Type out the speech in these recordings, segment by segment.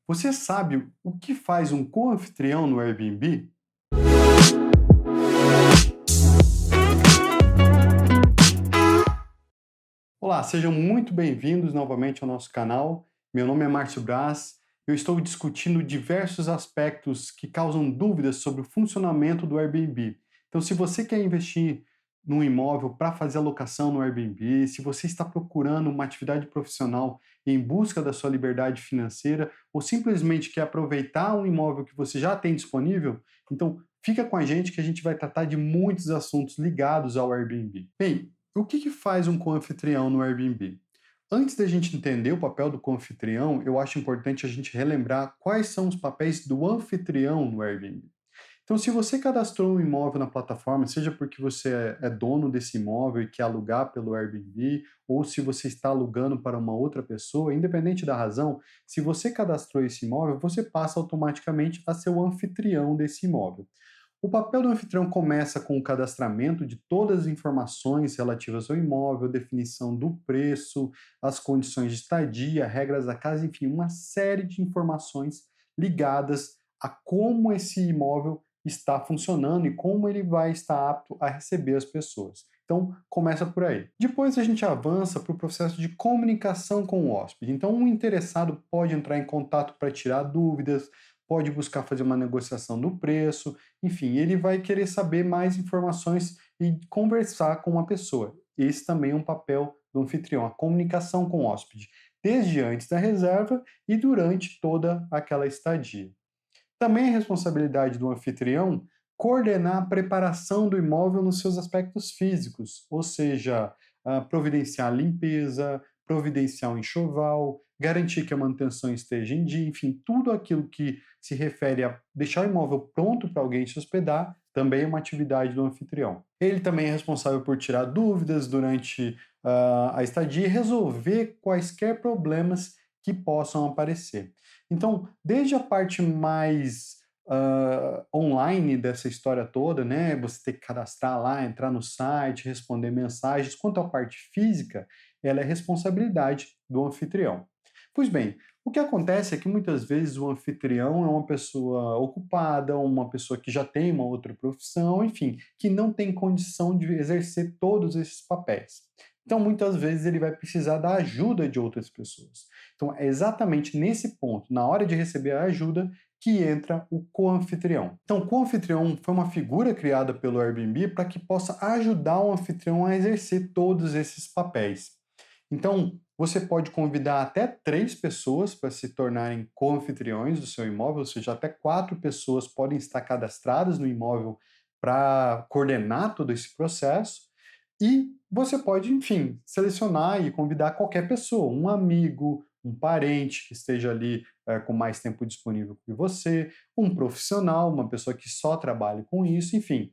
Você sabe o que faz um co-anfitrião no Airbnb? Olá, sejam muito bem-vindos novamente ao nosso canal. Meu nome é Márcio Braz. Eu estou discutindo diversos aspectos que causam dúvidas sobre o funcionamento do Airbnb. Então, se você quer investir num imóvel para fazer alocação no Airbnb, se você está procurando uma atividade profissional em busca da sua liberdade financeira ou simplesmente quer aproveitar um imóvel que você já tem disponível, então fica com a gente que a gente vai tratar de muitos assuntos ligados ao Airbnb. Bem, o que faz um co-anfitrião no Airbnb? Antes da gente entender o papel do co-anfitrião, eu acho importante a gente relembrar quais são os papéis do anfitrião no Airbnb. Então, se você cadastrou um imóvel na plataforma, seja porque você é dono desse imóvel e quer alugar pelo Airbnb, ou se você está alugando para uma outra pessoa, independente da razão, se você cadastrou esse imóvel, você passa automaticamente a ser o anfitrião desse imóvel. O papel do anfitrião começa com o cadastramento de todas as informações relativas ao imóvel, definição do preço, as condições de estadia, regras da casa, enfim, uma série de informações ligadas a como esse imóvel está funcionando e como ele vai estar apto a receber as pessoas. Então, começa por aí. Depois a gente avança para o processo de comunicação com o hóspede. Então, um interessado pode entrar em contato para tirar dúvidas, pode buscar fazer uma negociação do preço, enfim, ele vai querer saber mais informações e conversar com uma pessoa. Esse também é um papel do anfitrião, a comunicação com o hóspede, desde antes da reserva e durante toda aquela estadia. Também é responsabilidade do anfitrião coordenar a preparação do imóvel nos seus aspectos físicos, ou seja, providenciar a limpeza, providenciar o enxoval, garantir que a manutenção esteja em dia, enfim, tudo aquilo que se refere a deixar o imóvel pronto para alguém se hospedar, também é uma atividade do anfitrião. Ele também é responsável por tirar dúvidas durante a estadia e resolver quaisquer problemas que possam aparecer. Então, desde a parte mais online dessa história toda, né? Você ter que cadastrar lá, entrar no site, responder mensagens. Quanto à parte física, ela é responsabilidade do anfitrião. Pois bem, o que acontece é que muitas vezes o anfitrião é uma pessoa ocupada, uma pessoa que já tem uma outra profissão, enfim, que não tem condição de exercer todos esses papéis. Então, muitas vezes, ele vai precisar da ajuda de outras pessoas. Então, é exatamente nesse ponto, na hora de receber a ajuda, que entra o co-anfitrião. Então, o co-anfitrião foi uma figura criada pelo Airbnb para que possa ajudar o anfitrião a exercer todos esses papéis. Então, você pode convidar até 3 pessoas para se tornarem co-anfitriões do seu imóvel, ou seja, até 4 pessoas podem estar cadastradas no imóvel para coordenar todo esse processo. E você pode, enfim, selecionar e convidar qualquer pessoa, um amigo, um parente que esteja ali com mais tempo disponível que você, um profissional, uma pessoa que só trabalhe com isso, enfim,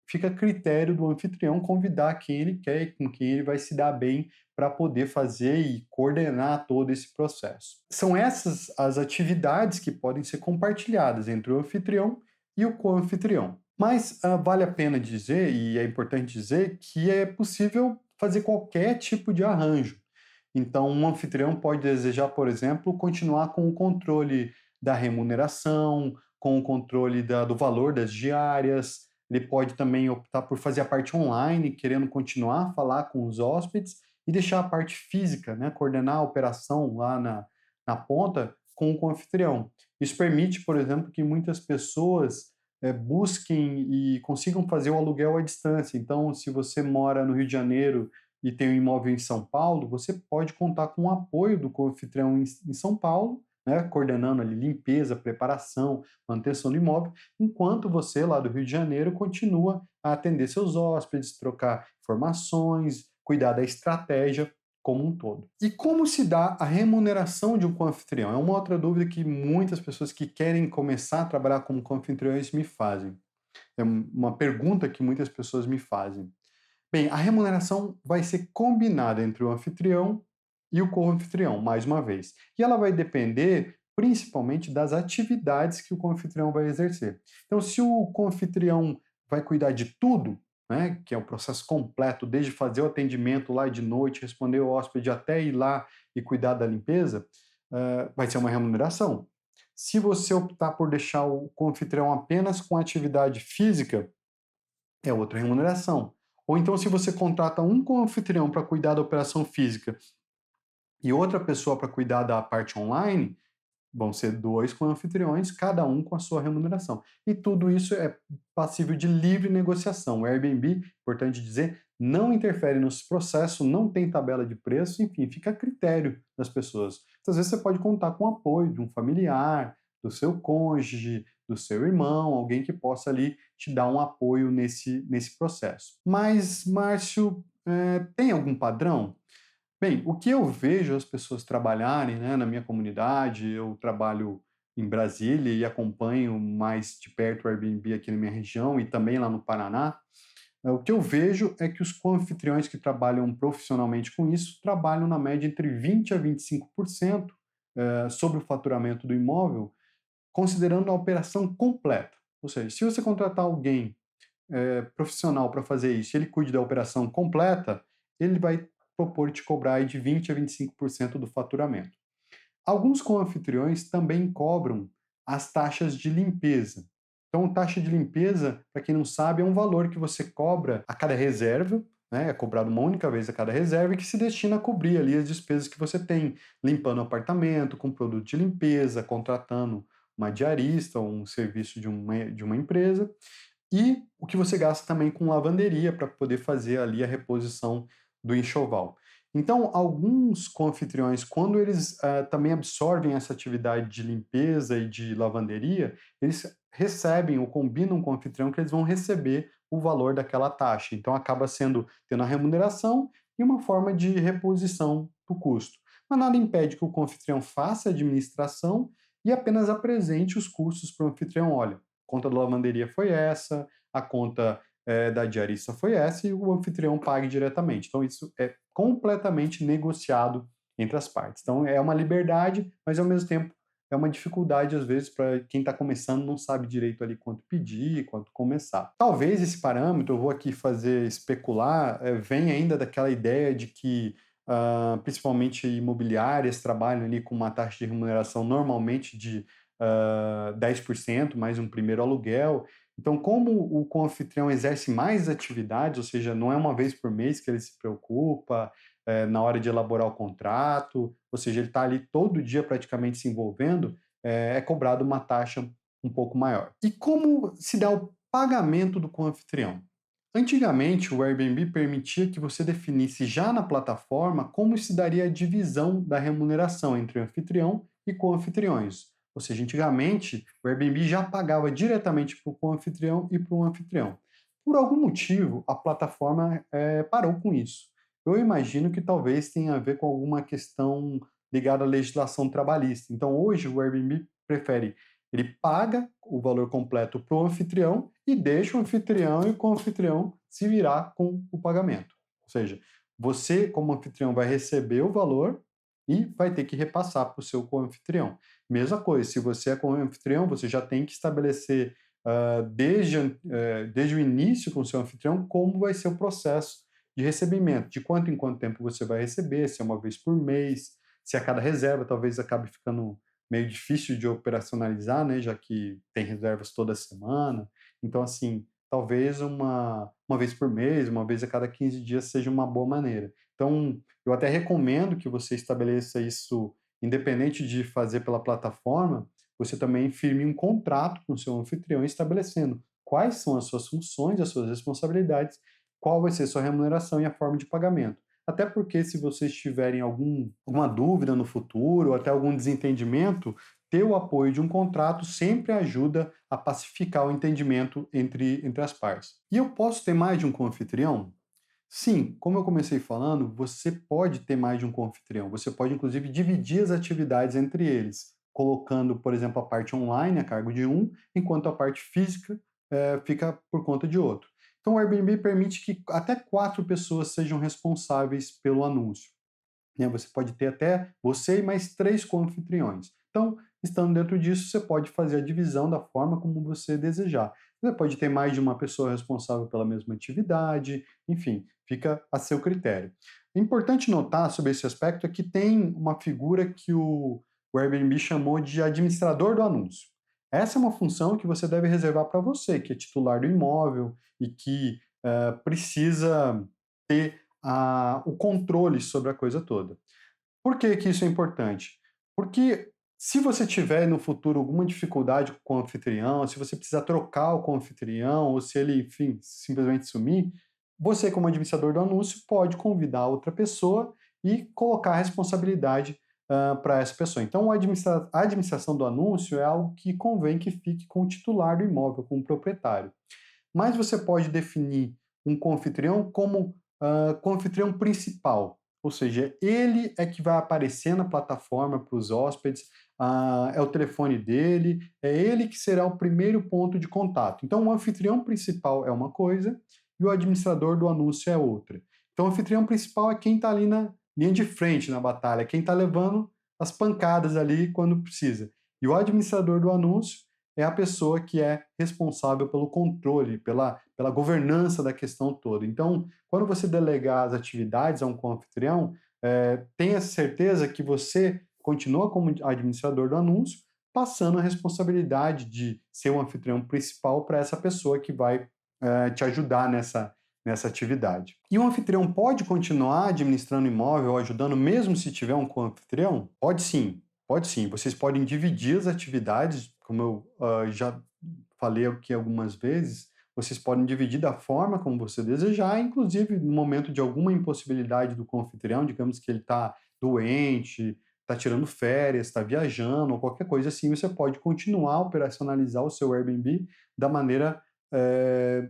fica a critério do anfitrião convidar quem ele quer e com quem ele vai se dar bem para poder fazer e coordenar todo esse processo. São essas as atividades que podem ser compartilhadas entre o anfitrião e o co-anfitrião. Mas vale a pena dizer, e é importante dizer, que é possível fazer qualquer tipo de arranjo. Então, um anfitrião pode desejar, por exemplo, continuar com o controle da remuneração, com o controle do valor das diárias. Ele pode também optar por fazer a parte online, querendo continuar a falar com os hóspedes e deixar a parte física, né, coordenar a operação lá na ponta com o anfitrião. Isso permite, por exemplo, que muitas pessoas busquem e consigam fazer o aluguel à distância. Então, se você mora no Rio de Janeiro e tem um imóvel em São Paulo, você pode contar com o apoio do co-anfitrião em São Paulo, né, coordenando ali limpeza, preparação, manutenção do imóvel, enquanto você lá do Rio de Janeiro continua a atender seus hóspedes, trocar informações, cuidar da estratégia como um todo. E como se dá a remuneração de um co-anfitrião? É uma outra dúvida que muitas pessoas que querem começar a trabalhar como co-anfitriões me fazem. É uma pergunta que muitas pessoas me fazem. Bem, a remuneração vai ser combinada entre o anfitrião e o co-anfitrião, mais uma vez. E ela vai depender principalmente das atividades que o co-anfitrião vai exercer. Então, se o co-anfitrião vai cuidar de tudo, né, que é o processo completo, desde fazer o atendimento lá de noite, responder o hóspede, até ir lá e cuidar da limpeza, vai ser uma remuneração. Se você optar por deixar o anfitrião apenas com atividade física, é outra remuneração. Ou então, se você contrata um anfitrião para cuidar da operação física e outra pessoa para cuidar da parte online, vão ser 2 anfitriões, cada um com a sua remuneração. E tudo isso é passível de livre negociação. O Airbnb, importante dizer, não interfere nesse processo, não tem tabela de preço, enfim, fica a critério das pessoas. Então, às vezes você pode contar com o apoio de um familiar, do seu cônjuge, do seu irmão, alguém que possa ali te dar um apoio nesse processo. Mas, Márcio, tem algum padrão? Bem, o que eu vejo as pessoas trabalharem, né, na minha comunidade, eu trabalho em Brasília e acompanho mais de perto o Airbnb aqui na minha região e também lá no Paraná. O que eu vejo é que os co-anfitriões que trabalham profissionalmente com isso trabalham na média entre 20 a 25% sobre o faturamento do imóvel, considerando a operação completa. Ou seja, se você contratar alguém profissional para fazer isso, ele cuide da operação completa, ele vai propor te cobrar aí de 20 a 25% do faturamento. Alguns co-anfitriões também cobram as taxas de limpeza. Então, taxa de limpeza, para quem não sabe, é um valor que você cobra a cada reserva, né? É cobrado uma única vez a cada reserva e que se destina a cobrir ali as despesas que você tem, limpando o apartamento, com produto de limpeza, contratando uma diarista ou um serviço de uma empresa. E o que você gasta também com lavanderia para poder fazer ali a reposição do enxoval. Então, alguns confitriões, quando eles também absorvem essa atividade de limpeza e de lavanderia, eles recebem ou combinam com o anfitrião que eles vão receber o valor daquela taxa. Então, acaba tendo a remuneração e uma forma de reposição do custo. Mas nada impede que o confitrião faça a administração e apenas apresente os custos para o anfitrião. Olha, a conta da lavanderia foi essa, a conta da diarista foi essa e o anfitrião pague diretamente. Então, isso é completamente negociado entre as partes. Então, é uma liberdade, mas ao mesmo tempo é uma dificuldade, às vezes, para quem está começando, não sabe direito ali quanto pedir, quanto começar. Talvez esse parâmetro, eu vou aqui fazer especular, venha ainda daquela ideia de que, principalmente imobiliárias, trabalham ali com uma taxa de remuneração normalmente de 10%, mais um primeiro aluguel. Então, como o co-anfitrião exerce mais atividades, ou seja, não é uma vez por mês que ele se preocupa, na hora de elaborar o contrato, ou seja, ele está ali todo dia praticamente se envolvendo, é cobrado uma taxa um pouco maior. E como se dá o pagamento do co-anfitrião? Antigamente, o Airbnb permitia que você definisse já na plataforma como se daria a divisão da remuneração entre o anfitrião e co-anfitriões. Ou seja, antigamente, o Airbnb já pagava diretamente para o co-anfitrião e para o anfitrião. Por algum motivo, a plataforma parou com isso. Eu imagino que talvez tenha a ver com alguma questão ligada à legislação trabalhista. Então, hoje, o Airbnb prefere, ele paga o valor completo para o anfitrião e deixa o anfitrião e o co-anfitrião se virar com o pagamento. Ou seja, você, como anfitrião, vai receber o valor e vai ter que repassar para o seu co-anfitrião. Mesma coisa, se você é co-anfitrião, você já tem que estabelecer desde o início com o seu anfitrião como vai ser o processo de recebimento, de quanto em quanto tempo você vai receber, se é uma vez por mês, se a cada reserva talvez acabe ficando meio difícil de operacionalizar, né, já que tem reservas toda semana. Então, assim, talvez uma vez por mês, uma vez a cada 15 dias seja uma boa maneira. Então, eu até recomendo que você estabeleça isso, independente de fazer pela plataforma, você também firme um contrato com o seu anfitrião estabelecendo quais são as suas funções, as suas responsabilidades, qual vai ser a sua remuneração e a forma de pagamento. Até porque, se vocês tiverem alguma dúvida no futuro, ou até algum desentendimento, ter o apoio de um contrato sempre ajuda a pacificar o entendimento entre as partes. E eu posso ter mais de um co-anfitrião? Sim, como eu comecei falando, você pode ter mais de um co-anfitrião. Você pode, inclusive, dividir as atividades entre eles, colocando, por exemplo, a parte online a cargo de um, enquanto a parte física fica por conta de outro. Então, o Airbnb permite que até 4 pessoas sejam responsáveis pelo anúncio, né? Você pode ter até você e mais 3 co-anfitriões. Então, estando dentro disso, você pode fazer a divisão da forma como você desejar. Você pode ter mais de uma pessoa responsável pela mesma atividade, enfim, fica a seu critério. É importante notar sobre esse aspecto é que tem uma figura que o o Airbnb chamou de administrador do anúncio. Essa é uma função que você deve reservar para você, que é titular do imóvel e que precisa ter o controle sobre a coisa toda. Por que que isso é importante? Porque se você tiver no futuro alguma dificuldade com o anfitrião, se você precisar trocar o anfitrião, ou se ele, enfim, simplesmente sumir, você, como administrador do anúncio, pode convidar outra pessoa e colocar a responsabilidade para essa pessoa. Então, a administração do anúncio é algo que convém que fique com o titular do imóvel, com o proprietário. Mas você pode definir um co-anfitrião como co-anfitrião principal, ou seja, ele é que vai aparecer na plataforma para os hóspedes, é o telefone dele, é ele que será o primeiro ponto de contato. Então, o anfitrião principal é uma coisa e o administrador do anúncio é outra. Então, o anfitrião principal é quem está ali na linha de frente na batalha, quem está levando as pancadas ali quando precisa. E o administrador do anúncio é a pessoa que é responsável pelo controle, pela governança da questão toda. Então, quando você delegar as atividades a um co-anfitrião, tenha certeza que você continua como administrador do anúncio, passando a responsabilidade de ser o anfitrião principal para essa pessoa que vai te ajudar nessa atividade. E o anfitrião pode continuar administrando o imóvel ou ajudando mesmo se tiver um co-anfitrião? Pode sim, pode sim. Vocês podem dividir as atividades, como eu já falei aqui algumas vezes, vocês podem dividir da forma como você desejar, inclusive no momento de alguma impossibilidade do co-anfitrião, digamos que ele está doente, está tirando férias, está viajando, ou qualquer coisa assim, você pode continuar a operacionalizar o seu Airbnb da maneira eh,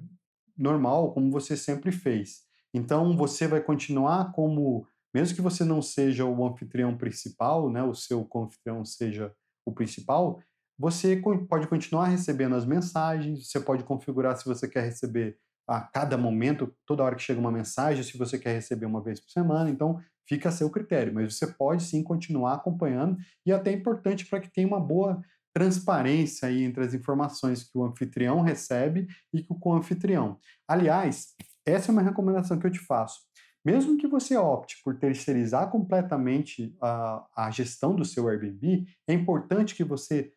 normal, como você sempre fez. Então, você vai continuar como, mesmo que você não seja o anfitrião principal, né, o seu co-anfitrião seja o principal, você pode continuar recebendo as mensagens, você pode configurar se você quer receber a cada momento, toda hora que chega uma mensagem, se você quer receber uma vez por semana, então fica a seu critério, mas você pode sim continuar acompanhando e até é importante para que tenha uma boa transparência aí entre as informações que o anfitrião recebe e que o co-anfitrião. Aliás, essa é uma recomendação que eu te faço. Mesmo que você opte por terceirizar completamente a gestão do seu Airbnb, é importante que você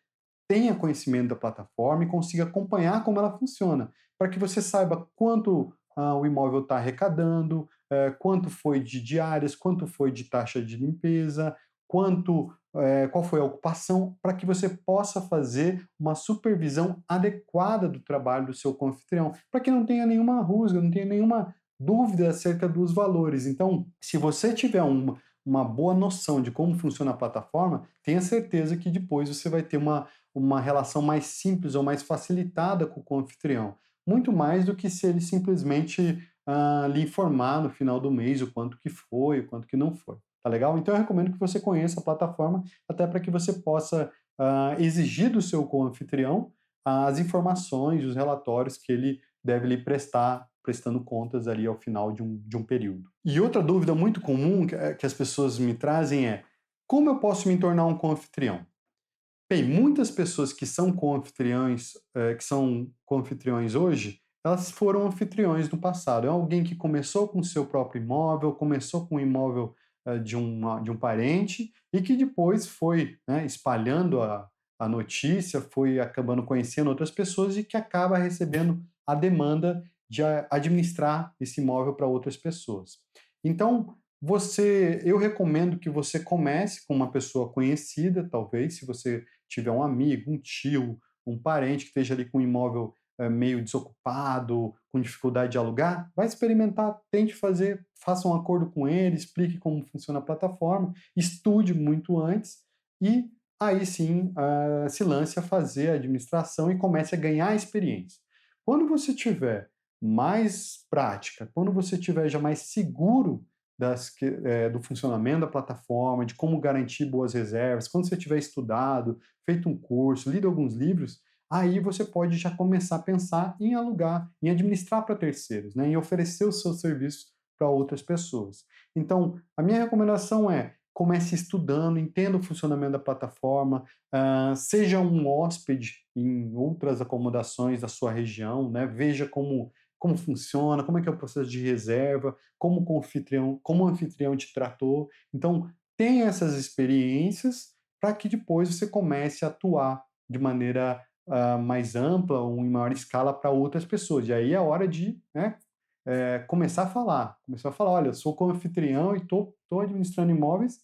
tenha conhecimento da plataforma e consiga acompanhar como ela funciona, para que você saiba quanto o imóvel está arrecadando, quanto foi de diárias, quanto foi de taxa de limpeza, qual foi a ocupação, para que você possa fazer uma supervisão adequada do trabalho do seu confitrião, para que não tenha nenhuma rusga, não tenha nenhuma dúvida acerca dos valores. Então, se você tiver uma boa noção de como funciona a plataforma, tenha certeza que depois você vai ter uma relação mais simples ou mais facilitada com o anfitrião. Muito mais do que se ele simplesmente lhe informar no final do mês o quanto que foi, o quanto que não foi. Tá legal? Então eu recomendo que você conheça a plataforma até para que você possa exigir do seu co-anfitrião as informações, os relatórios que ele deve lhe prestar, prestando contas ali ao final de um período. E outra dúvida muito comum que as pessoas me trazem é: como eu posso me tornar um co-anfitrião? Bem, muitas pessoas que são co-anfitriões hoje, elas foram anfitriões no passado. É alguém que começou com o seu próprio imóvel, começou com o imóvel de um parente e que depois foi, né, espalhando a notícia, foi acabando conhecendo outras pessoas e que acaba recebendo a demanda de administrar esse imóvel para outras pessoas. Então, eu recomendo que você comece com uma pessoa conhecida, talvez, se você tiver um amigo, um tio, um parente que esteja ali com um imóvel meio desocupado, com dificuldade de alugar, vai experimentar, tente fazer, faça um acordo com ele, explique como funciona a plataforma, estude muito antes e aí sim se lance a fazer a administração e comece a ganhar experiência. Quando você tiver mais prática, quando você tiver já mais seguro do funcionamento da plataforma, de como garantir boas reservas, quando você tiver estudado, feito um curso, lido alguns livros, aí você pode já começar a pensar em alugar, em administrar para terceiros, né, em oferecer os seus serviços para outras pessoas. Então, a minha recomendação é: comece estudando, entenda o funcionamento da plataforma, seja um hóspede em outras acomodações da sua região, né, veja como funciona, como é que é o processo de reserva, como o anfitrião te tratou. Então, tenha essas experiências para que depois você comece a atuar de maneira mais ampla ou em maior escala para outras pessoas. E aí é hora de, né, começar a falar, olha, eu sou co-anfitrião e estou administrando imóveis,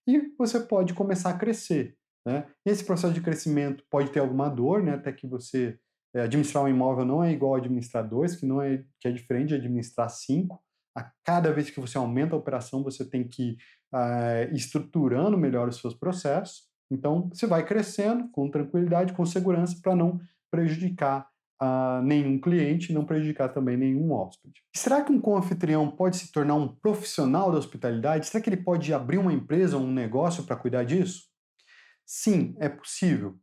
e você pode começar a crescer, né? Esse processo de crescimento pode ter alguma dor, né, até que você administrar um imóvel não é igual a administrar dois, que é diferente de administrar cinco. A cada vez que você aumenta a operação, você tem que ir estruturando melhor os seus processos. Então, você vai crescendo com tranquilidade, com segurança, para não prejudicar a nenhum cliente e não prejudicar também nenhum hóspede. Será que um co-anfitrião pode se tornar um profissional da hospitalidade? Será que ele pode abrir uma empresa, um negócio para cuidar disso? Sim, é possível.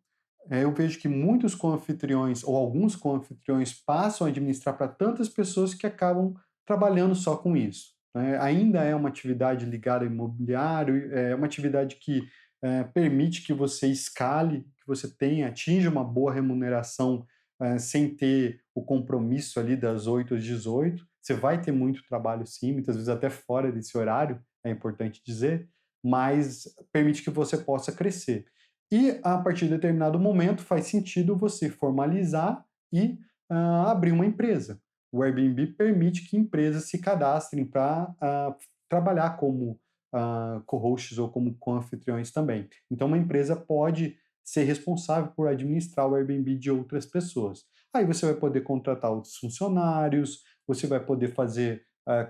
Eu vejo que muitos co-anfitriões ou alguns co-anfitriões passam a administrar para tantas pessoas que acabam trabalhando só com isso, né? Ainda é uma atividade ligada ao imobiliário, é uma atividade que permite que você escale, que você atinja uma boa remuneração sem ter o compromisso ali das 8 às 18. Você vai ter muito trabalho sim, muitas vezes até fora desse horário, é importante dizer, mas permite que você possa crescer. E a partir de determinado momento faz sentido você formalizar e abrir uma empresa. O Airbnb permite que empresas se cadastrem para trabalhar como co-hosts ou como co-anfitriões também. Então, uma empresa pode ser responsável por administrar o Airbnb de outras pessoas. Aí você vai poder contratar outros funcionários, você vai poder fazer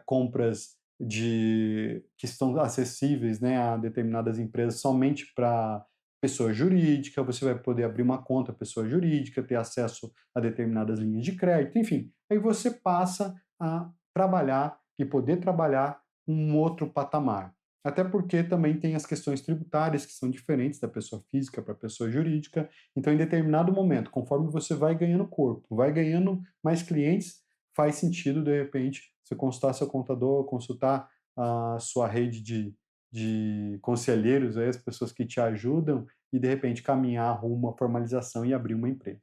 compras que estão acessíveis, né, a determinadas empresas somente para pessoa jurídica, você vai poder abrir uma conta pessoa jurídica, ter acesso a determinadas linhas de crédito, enfim. Aí você passa a trabalhar e poder trabalhar um outro patamar. Até porque também tem as questões tributárias que são diferentes da pessoa física para a pessoa jurídica. Então, em determinado momento, conforme você vai ganhando corpo, vai ganhando mais clientes, faz sentido, de repente, você consultar seu contador, consultar a sua rede de conselheiros, aí, as pessoas que te ajudam, e de repente caminhar rumo à formalização e abrir uma empresa.